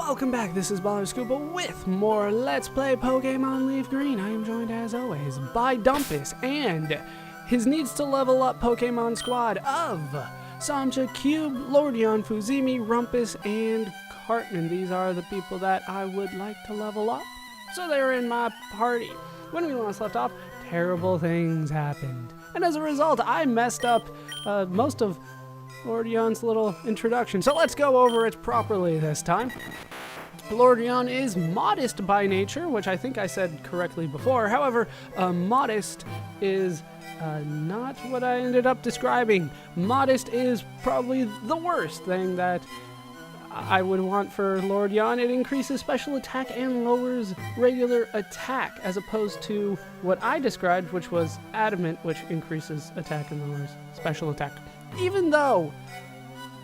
Welcome back, this is Baller Scuba with more Let's Play Pokémon LeafGreen. I am joined as always by Dumpus and his needs to level up Pokémon squad of Samcha, Cube, Lordion, Fuzimi, Rumpus, and Cartman. These are the people that I would like to level up, so they're in my party. When we last left off, terrible things happened, and as a result, I messed up most of Lordion's little introduction, so let's go over it properly this time. Lordion is modest by nature, which I think I said correctly before. However, modest is not what I ended up describing. Modest is probably the worst thing that I would want for Lordion. It increases special attack and lowers regular attack, as opposed to what I described, which was adamant, which increases attack and lowers special attack. Even though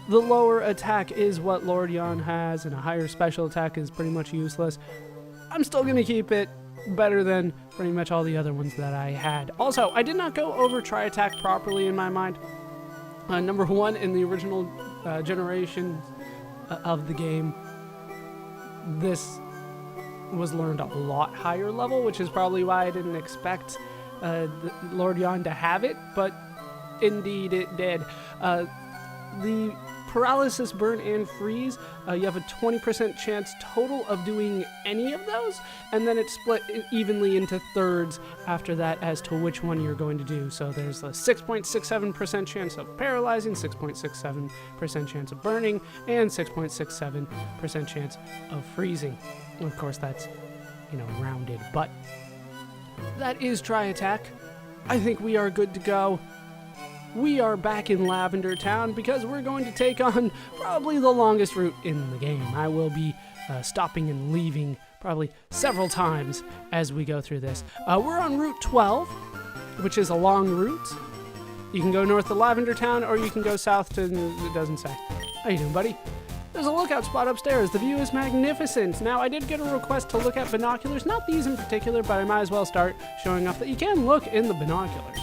the lower attack is what Lordion has and a higher special attack is pretty much useless, I'm still going to keep it better than pretty much all the other ones that I had. Also, I did not go over Tri-Attack properly in my mind. Number one, in the original generation of the game, this was learned a lot higher level, which is probably why I didn't expect Lordion to have it, but indeed it did. The Paralysis, Burn, and Freeze, you have a 20% chance total of doing any of those, and then it's split evenly into thirds after that as to which one you're going to do. So there's a 6.67% chance of paralyzing, 6.67% chance of burning, and 6.67% chance of freezing. And of course, that's, rounded, but that is Tri-Attack. I think we are good to go. We are back in Lavender Town because we're going to take on probably the longest route in the game. I will be stopping and leaving probably several times as we go through this. We're on Route 12, which is a long route. You can go north to Lavender Town, or you can go south to, it doesn't say. How you doing, buddy? There's a lookout spot upstairs. The view is magnificent. Now, I did get a request to look at binoculars, not these in particular, but I might as well start showing off that you can look in the binoculars.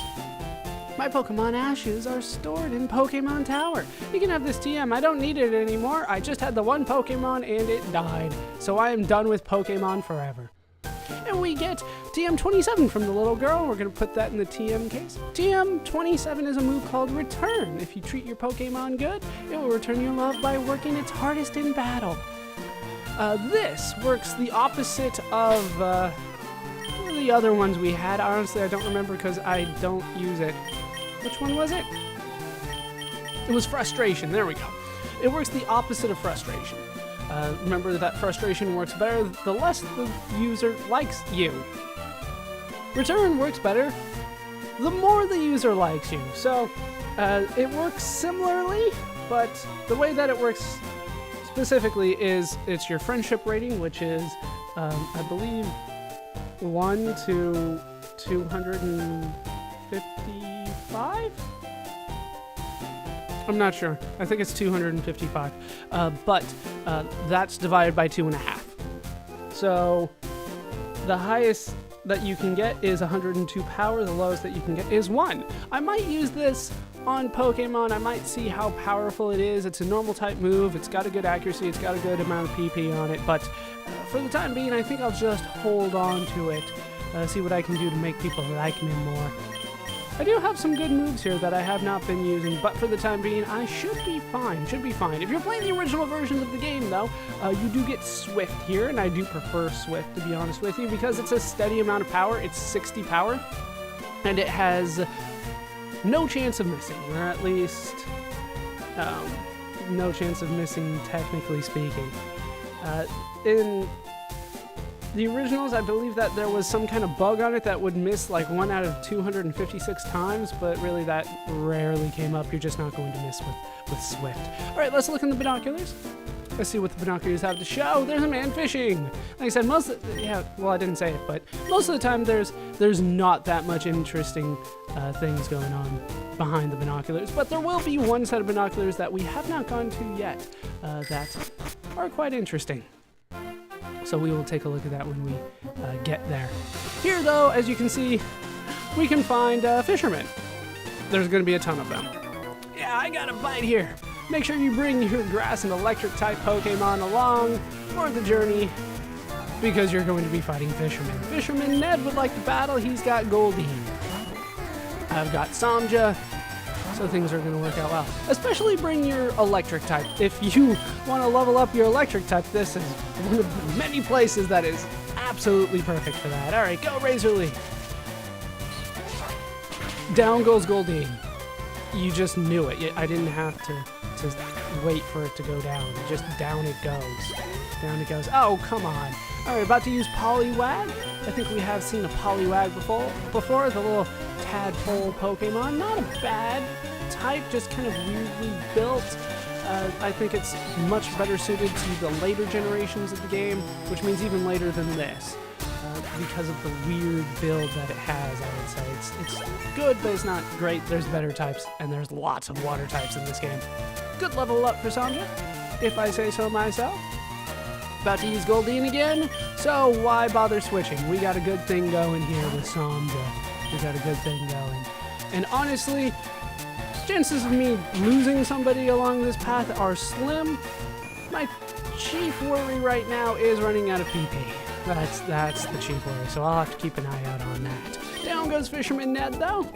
My Pokemon ashes are stored in Pokemon Tower. You can have this TM. I don't need it anymore. I just had the one Pokemon and it died. So I am done with Pokemon forever. And we get TM27 from the little girl. We're going to put that in the TM case. TM27 is a move called Return. If you treat your Pokemon good, it will return your love by working its hardest in battle. This works the opposite of what were the other ones we had. Honestly, I don't remember because I don't use it. Which one was it? It was Frustration. There we go. It works the opposite of Frustration. Remember that Frustration works better the less the user likes you. Return works better the more the user likes you. So it works similarly, but the way that it works specifically is it's your friendship rating, which is, I believe, 1 to 255? I'm not sure. I think it's 255. But that's divided by 2.5. So the highest that you can get is 102 power. The lowest that you can get is 1. I might use this on Pokemon. I might see how powerful it is. It's a normal type move. It's got a good accuracy. It's got a good amount of PP on it. But for the time being, I think I'll just hold on to it. See what I can do to make people like me more. I do have some good moves here that I have not been using, but for the time being, I should be fine. If you're playing the original versions of the game, though, you do get Swift here, and I do prefer Swift, to be honest with you, because it's a steady amount of power. It's 60 power, and it has no chance of missing, or at least no chance of missing, technically speaking. In the originals, I believe that there was some kind of bug on it that would miss like 1 out of 256 times, but really that rarely came up. You're just not going to miss with Swift. All right, let's look in the binoculars. Let's see what the binoculars have to show. There's a man fishing. Like I said, I didn't say it, but most of the time there's not that much interesting things going on behind the binoculars, but there will be one set of binoculars that we have not gone to yet that are quite interesting. So we will take a look at that when we get there. Here, though, as you can see, we can find fishermen. There's going to be a ton of them. Yeah, I got a bite here. Make sure you bring your grass and electric type Pokemon along for the journey because you're going to be fighting Fisherman. Fisherman Ned would like to battle. He's got Goldeen. I've got Samja, so things are going to work out well. Especially bring your electric type. If you want to level up your electric type, this is one of the many places that is absolutely perfect for that. All right, go Razor Leaf. Down goes Goldeen. You just knew it. I didn't have to wait for it to go down. Just down it goes. Down it goes. Oh, come on. All right, about to use Poliwag. I think we have seen a Poliwag before, the little tadpole Pokemon. Not a bad type, just kind of weirdly built. I think it's much better suited to the later generations of the game, which means even later than this, because of the weird build that it has, I would say. It's good, but it's not great. There's better types, and there's lots of water types in this game. Good level up for Samja, if I say so myself. About to use Goldeen again, so why bother switching? We got a good thing going here with Samja. We got a good thing going. And honestly, chances of me losing somebody along this path are slim. My chief worry right now is running out of PP. That's the chief worry, so I'll have to keep an eye out on that. Down goes Fisherman Ned, though.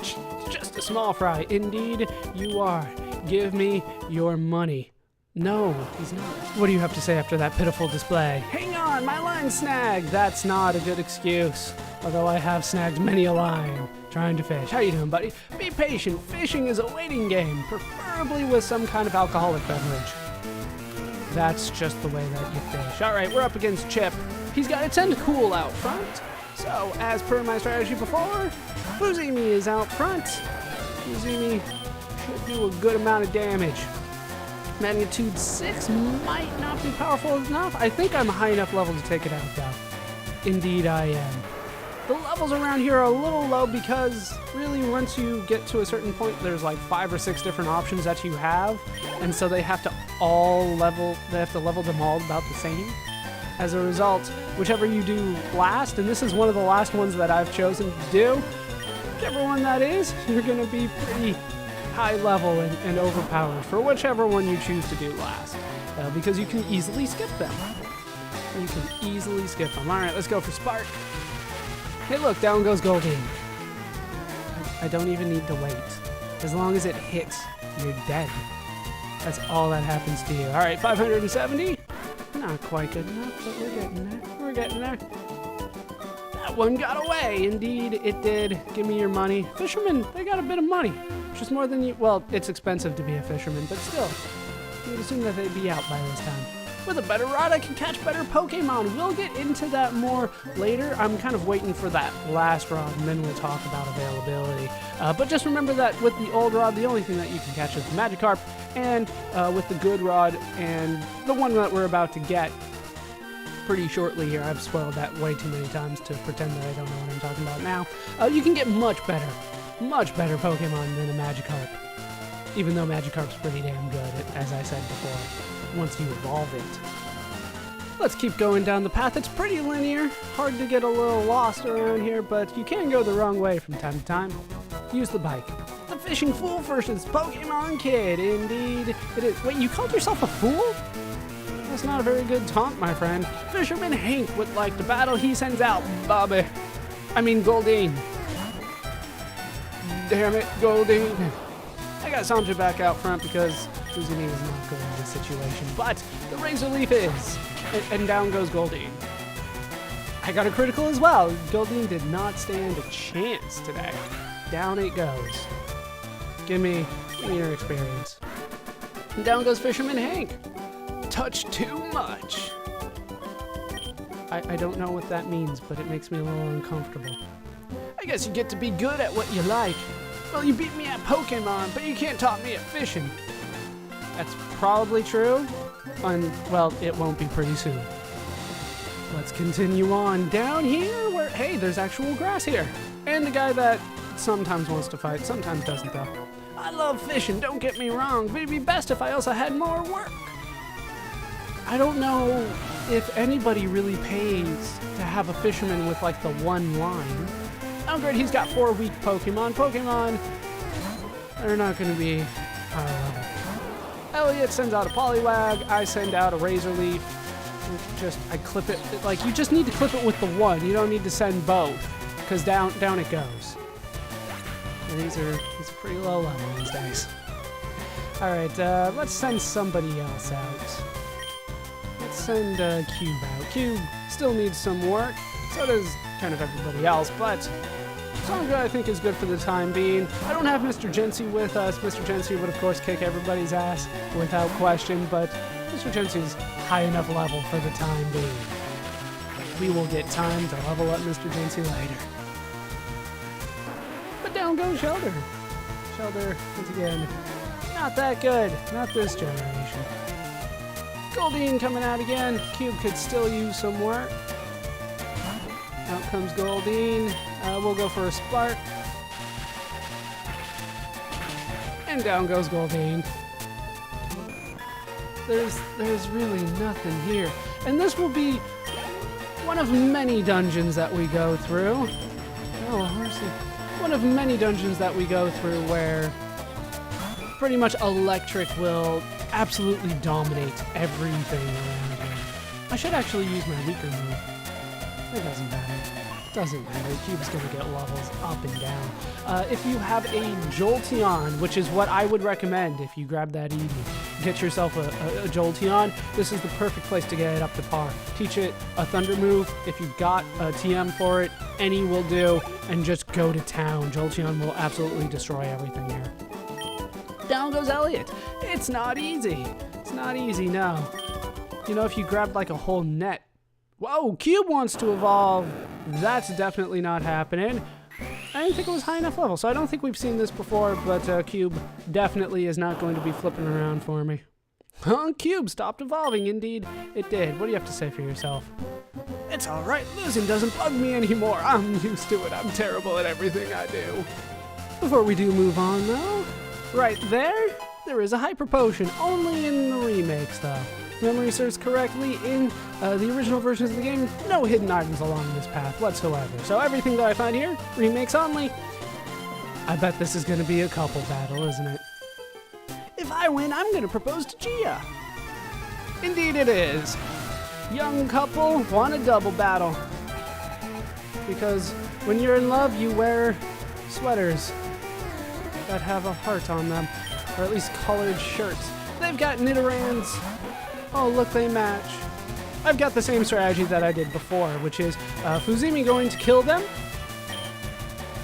Just a small fry. Indeed, you are. Give me your money. No, he's not. What do you have to say after that pitiful display? Hang on, my line snagged. That's not a good excuse. Although I have snagged many a line trying to fish. How you doing, buddy? Be patient. Fishing is a waiting game, preferably with some kind of alcoholic beverage. That's just the way that you fish. All right, we're up against Chip. He's got a Tentacool out front. So, as per my strategy before, Fuzimi is out front. Fuzimi should do a good amount of damage. Magnitude 6 might not be powerful enough. I think I'm a high enough level to take it out, though. Indeed I am. The levels around here are a little low because really once you get to a certain point, there's like 5 or 6 different options that you have. And so they have to level them all about the same. As a result, whichever you do last, and this is one of the last ones that I've chosen to do, whichever one that is, you're going to be pretty high level and overpowered for whichever one you choose to do last. Because you can easily skip them. You can easily skip them. Alright, let's go for Spark. Hey look, down goes Goldeen. I don't even need to wait. As long as it hits, you're dead. That's all that happens to you. Alright, 570. Not quite good enough, but we're getting there. We're getting there. That one got away. Indeed, it did. Give me your money. Fishermen, they got a bit of money. Just more than you... Well, it's expensive to be a fisherman, but still. You would assume that they'd be out by this time. With a better rod, I can catch better Pokemon. We'll get into that more later. I'm kind of waiting for that last rod, and then we'll talk about availability. But just remember that with the old rod, the only thing that you can catch is the Magikarp, and with the good rod, and the one that we're about to get pretty shortly here, I've spoiled that way too many times to pretend that I don't know what I'm talking about now. You can get much better Pokemon than a Magikarp. Even though Magikarp's pretty damn good, as I said before, once you evolve it. Let's keep going down the path. It's pretty linear, hard to get a little lost around here, but you can go the wrong way from time to time. Use the bike. The fishing fool versus Pokemon Kid, indeed it is. Wait, you called yourself a fool? That's not a very good taunt, my friend. Fisherman Hank would like to battle. He sends out Goldeen. Damn it, Goldeen. I got Samja back out front because Fuzimi is not good in this situation, but the Razor Leaf is, and down goes Goldeen. I got a critical as well. Goldeen did not stand a chance today. Down it goes. Give me your experience. And down goes Fisherman Hank. Touch too much. I don't know what that means, but it makes me a little uncomfortable. I guess you get to be good at what you like. Well, you beat me at Pokemon, but you can't top me at fishing. That's probably true, and, well, it won't be pretty soon. Let's continue on down here where, hey, there's actual grass here. And the guy that sometimes wants to fight, sometimes doesn't, though. I love fishing, don't get me wrong, but it'd be best if I also had more work. I don't know if anybody really pays to have a fisherman with, like, the one line. Oh, great, he's got 4 weak Pokemon. They're not going to be high level. Elliot sends out a Poliwag. I send out a Razor Leaf. I clip it. Like, you just need to clip it with the one. You don't need to send both, because down it goes. And these are pretty low level these days. All right, let's send somebody else out. Let's send Cube out. Cube still needs some work. So does kind of everybody else, but Songa I think is good for the time being. I don't have Mr. Gency with us. Mr. Gency would of course kick everybody's ass without question, but Mr. Gency's high enough level for the time being. We will get time to level up Mr. Gency later. But down goes Shelter. Shelter, once again, not that good. Not this generation. Goldeen coming out again. Cube could still use some work. Out comes Goldeen. We'll go for a Spark. And down goes Goldeen. There's really nothing here. And this will be one of many dungeons that we go through. Oh, mercy. One of many dungeons that we go through where pretty much Electric will absolutely dominate everything around here. I should actually use my weaker move. It doesn't matter. Doesn't matter. Cube's gonna get levels up and down. If you have a Jolteon, which is what I would recommend if you grab that Eevee, get yourself a Jolteon. This is the perfect place to get it up to par. Teach it a Thunder move. If you've got a TM for it, any will do, and just go to town. Jolteon will absolutely destroy everything here. Down goes Elliot. It's not easy. It's not easy, no. You know, if you grabbed like a whole net. Whoa, Cube wants to evolve. That's definitely not happening. I didn't think it was high enough level, so I don't think we've seen this before, but Cube definitely is not going to be flipping around for me. Huh? Cube stopped evolving, indeed it did. What do you have to say for yourself? It's alright, losing doesn't bug me anymore. I'm used to it. I'm terrible at everything I do. Before we do move on, though, right there is a Hyper Potion, only in the remakes, though. If memory serves correctly, in the original versions of the game, no hidden items along this path whatsoever. So everything that I find here, remakes only. I bet this is going to be a couple battle, isn't it? If I win, I'm going to propose to Gia. Indeed it is. Young couple want a double battle. Because when you're in love, you wear sweaters that have a heart on them, or at least colored shirts. They've got Nidorans. Oh, look, they match. I've got the same strategy that I did before, which is Fuzimi going to kill them,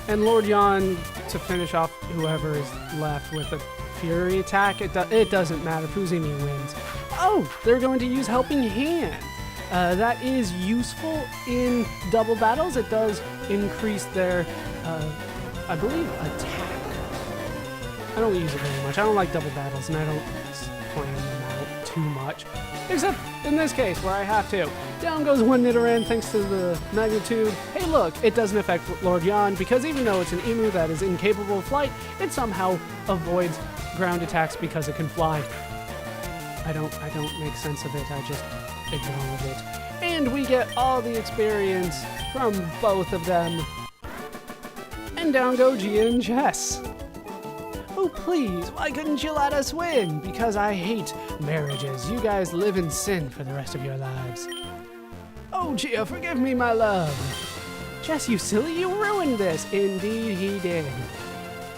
and Lord Yon to finish off whoever is left with a Fury attack. It doesn't matter. Fuzimi wins. Oh, they're going to use Helping Hand. That is useful in double battles. It does increase their, I believe, attack. I don't use it very much. I don't like double battles, and I don't plan them out too much. Except in this case, where I have to. Down goes one Nidoran thanks to the magnitude. Hey look, it doesn't affect Lord Yon, because even though it's an Emu that is incapable of flight, it somehow avoids ground attacks because it can fly. I don't make sense of it, I just acknowledge it. And we get all the experience from both of them. And down go Gia and Jess. Oh please, why couldn't you let us win? Because I hate marriages. You guys live in sin for the rest of your lives. Oh Gia, forgive me, my love. Jess, you silly, you ruined this. Indeed he did.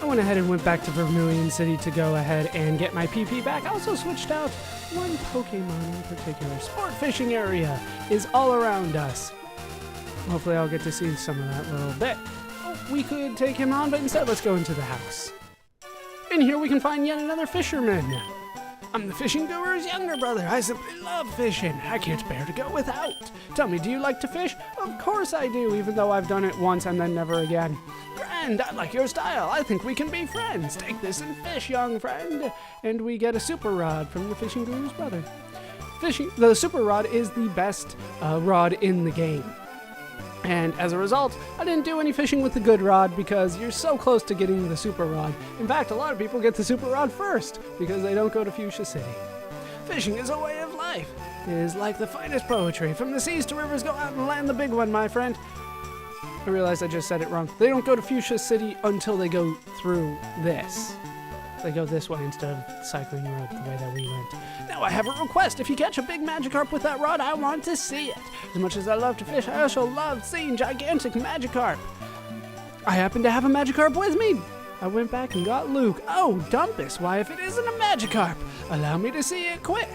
I went ahead and went back to Vermilion City to go ahead and get my PP back. I also switched out one Pokemon in particular. Sport fishing area is all around us. Hopefully I'll get to see some of that little bit. Oh, we could take him on, but instead let's go into the house. In here we can find yet another fisherman. I'm the fishing guru's younger brother. I simply love fishing. I can't bear to go without. Tell me, do you like to fish? Of course I do, even though I've done it once and then never again. Grand, I like your style. I think we can be friends. Take this and fish, young friend. And we get a super rod from the fishing guru's brother. The super rod is the best rod in the game. And as a result, I didn't do any fishing with the good rod because you're so close to getting the super rod. In fact, a lot of people get the super rod first because they don't go to Fuschia City. Fishing is a way of life. It is like the finest poetry. From the seas to rivers, go out and land the big one, my friend. I realized I just said it wrong. They don't go to Fuschia City until they go through this. They go this way instead of cycling road the way that we went. Now I have a request. If you catch a big Magikarp with that rod, I want to see it. As much as I love to fish, I also love seeing gigantic Magikarp. I happen to have a Magikarp with me. I went back and got Luke. Oh, Dumpus, why if it isn't a Magikarp? Allow me to see it quick.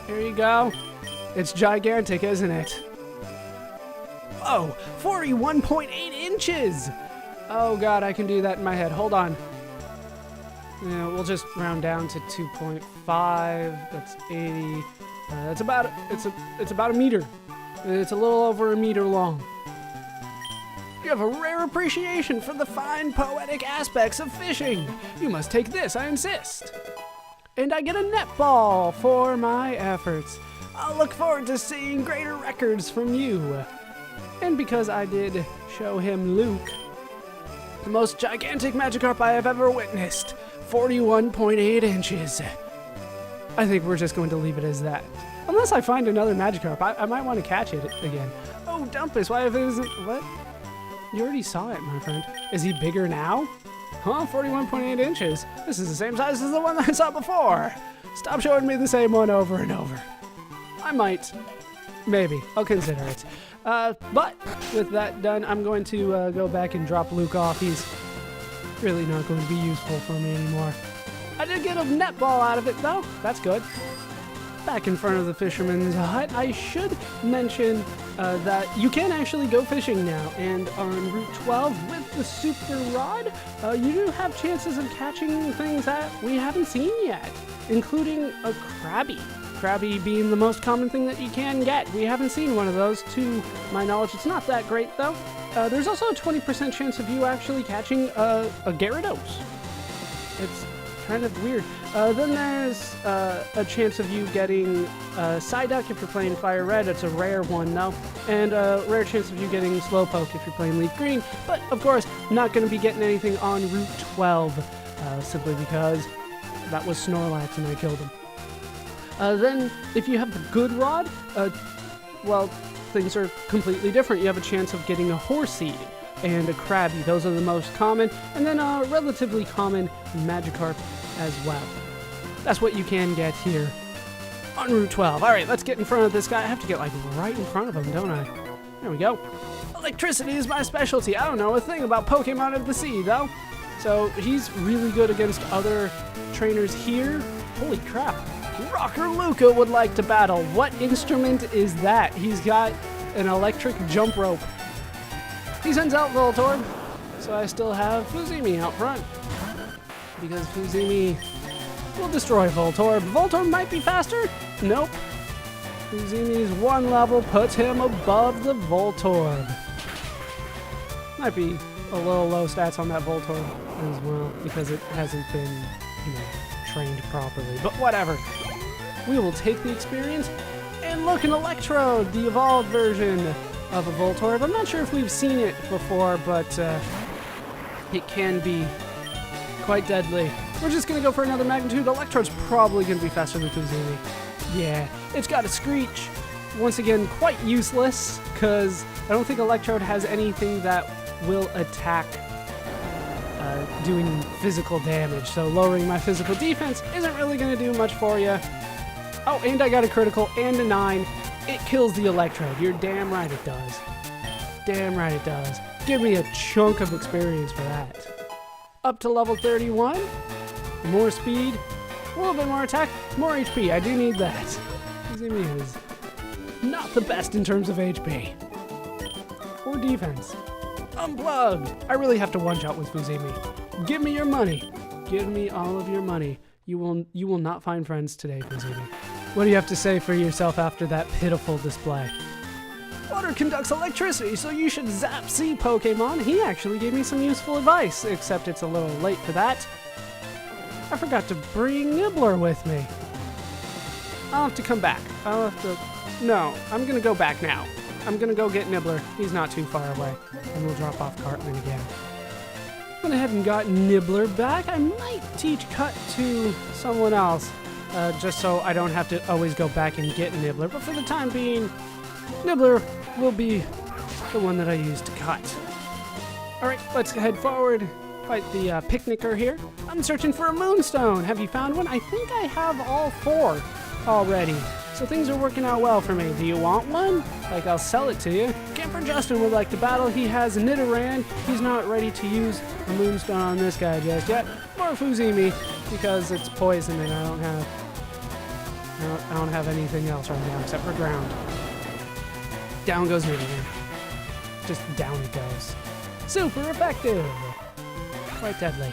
Here you go. It's gigantic, isn't it? Whoa, 41.8 inches. Oh God, I can do that in my head. Hold on. Yeah, we'll just round down to 2.5. That's 80. That's about it's about a meter. It's a little over a meter long. You have a rare appreciation for the fine poetic aspects of fishing. You must take this, I insist. And I get a netball for my efforts. I'll look forward to seeing greater records from you. And because I did show him Luke, the most gigantic Magikarp I have ever witnessed, 41.8 inches. I think we're just going to leave it as that. Unless I find another Magikarp, I might want to catch it again. Oh, Dumpus, why if it isn't... What? You already saw it, my friend. Is he bigger now? Huh? 41.8 inches. This is the same size as the one I saw before. Stop showing me the same one over and over. I might. Maybe. I'll consider it. But with that done, I'm going to go back and drop Luke off. He's really not going to be useful for me anymore. I did get a netball out of it, though. That's good. Back in front of the fisherman's hut, I should mention that you can actually go fishing now, and on Route 12 with the Super Rod, you do have chances of catching things that we haven't seen yet, including a Krabby. Krabby being the most common thing that you can get. We haven't seen one of those, to my knowledge. It's not that great, though. There's also a 20% chance of you actually catching a Gyarados. It's kind of weird. Then there's a chance of you getting Psyduck if you're playing Fire Red. It's a rare one, though. And a rare chance of you getting Slowpoke if you're playing Leaf Green. But, of course, not going to be getting anything on Route 12, simply because that was Snorlax and I killed him. Then, if you have the good rod, well, things are completely different. You have a chance of getting a Horsea and a Krabby. Those are the most common. And then a relatively common Magikarp as well. That's what you can get here on Route 12. All right, let's get in front of this guy. I have to get, like, right in front of him, don't I? There we go. Electricity is my specialty. I don't know a thing about Pokemon of the Sea, though. So he's really good against other trainers here. Holy crap. Rocker Luca would like to battle. What instrument is that? He's got an electric jump rope. He sends out Voltorb, so I still have Fuzimi out front. Because Fuzimi will destroy Voltorb. Voltorb might be faster? Nope. Fuzimi's one level puts him above the Voltorb. Might be a little low stats on that Voltorb as well, because it hasn't been, trained properly. But whatever. We will take the experience and look, an Electrode, the evolved version of a Voltorb. I'm not sure if we've seen it before, but it can be quite deadly. We're just going to go for another magnitude. Electrode's probably going to be faster than Fuzimi. Yeah, it's got a Screech. Once again, quite useless, because I don't think Electrode has anything that will attack doing physical damage. So lowering my physical defense isn't really going to do much for you. Oh, and I got a critical and a 9. It kills the Electrode. You're damn right it does. Damn right it does. Give me a chunk of experience for that. Up to level 31. More speed. A little bit more attack. More HP. I do need that. Fuzimi is not the best in terms of HP. Or defense. Unplugged. I really have to one-shot with Fuzimi. Give me your money. Give me all of your money. You will not find friends today, Fuzimi. What do you have to say for yourself after that pitiful display? Water conducts electricity, so you should zap sea Pokemon. He actually gave me some useful advice, except it's a little late for that. I forgot to bring Nibbler with me. I'll have to come back. No, I'm gonna go back now. I'm gonna go get Nibbler. He's not too far away. And we'll drop off Cartman again. Went ahead and got Nibbler back. I might teach Cut to someone else, just so I don't have to always go back and get Nibbler. But for the time being, Nibbler will be the one that I use to cut. Alright, let's head forward fight the picnicker here. I'm searching for a moonstone. Have you found one? I think I have all 4 already. So things are working out well for me. Do you want one? Like, I'll sell it to you. Camper Justin would like to battle. He has Nidoran. He's not ready to use a moonstone on this guy just yet. Or Fuzimi, because it's poison and I don't have anything else right now except for ground. Down goes Nidoran. Just down it goes. Super effective. Quite deadly.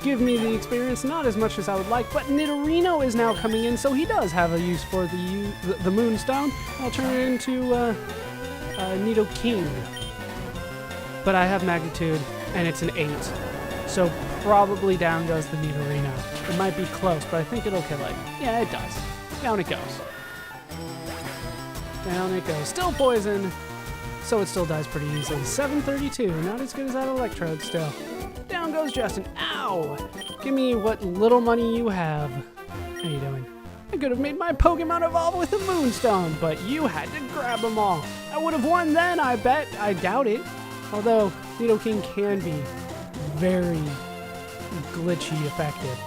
Give me the experience, not as much as I would like, but Nidorino is now coming in, so he does have a use for the Moonstone. I'll turn it into Nidoking. But I have Magnitude, and it's an 8. So probably down goes the Nidorino. It might be close, but I think it'll kill it. Yeah, it does. Down it goes. Down it goes. Still poison, so it still dies pretty easily. 732, not as good as that Electrode still. Down goes Justin. Ow! Give me what little money you have. How you doing? I could have made my Pokemon evolve with a Moonstone, but you had to grab them all. I would have won then, I bet. I doubt it. Although Nidoking can be very glitchy effective.